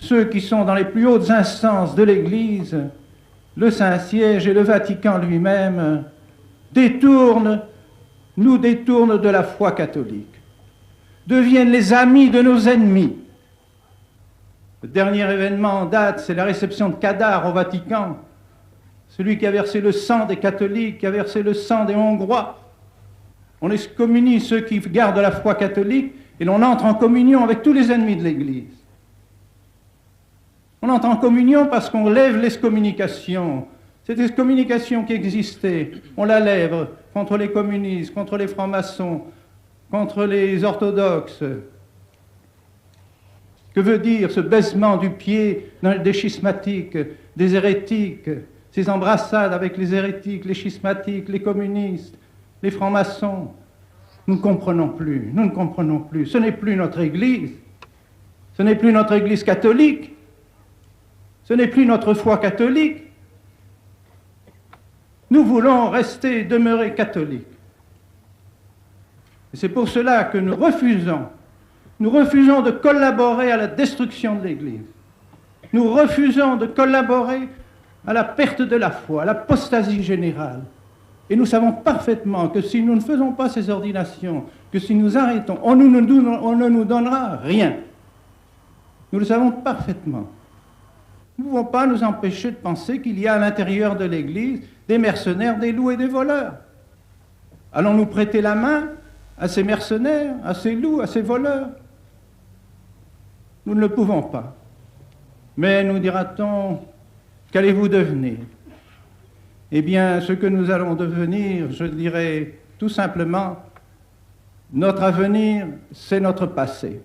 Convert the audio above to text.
ceux qui sont dans les plus hautes instances de l'Église, le Saint-Siège et le Vatican lui-même, nous détournent de la foi catholique, deviennent les amis de nos ennemis. Le dernier événement en date, c'est la réception de Kadar au Vatican, celui qui a versé le sang des catholiques, qui a versé le sang des Hongrois. On excommunie ceux qui gardent la foi catholique et l'on entre en communion avec tous les ennemis de l'Église. On entre en communion parce qu'on lève l'excommunication. Cette excommunication qui existait, on la lève contre les communistes, contre les francs-maçons, contre les orthodoxes. Que veut dire ce baisement du pied des schismatiques, des hérétiques, ces embrassades avec les hérétiques, les schismatiques, les communistes, les francs-maçons? Nous ne comprenons plus, nous ne comprenons plus. Ce n'est plus notre Église, ce n'est plus notre Église catholique, ce n'est plus notre foi catholique. Nous voulons rester, demeurer catholiques. Et c'est pour cela que nous refusons de collaborer à la destruction de l'Église. Nous refusons de collaborer à la perte de la foi, à l'apostasie générale. Et nous savons parfaitement que si nous ne faisons pas ces ordinations, que si nous arrêtons, on ne nous donnera rien. Nous le savons parfaitement. Nous ne pouvons pas nous empêcher de penser qu'il y a à l'intérieur de l'Église des mercenaires, des loups et des voleurs. Allons-nous prêter la main à ces mercenaires, à ces loups, à ces voleurs? Nous ne le pouvons pas. Mais nous dira-t-on, qu'allez-vous devenir? Eh bien, ce que nous allons devenir, je dirais tout simplement, notre avenir, c'est notre passé.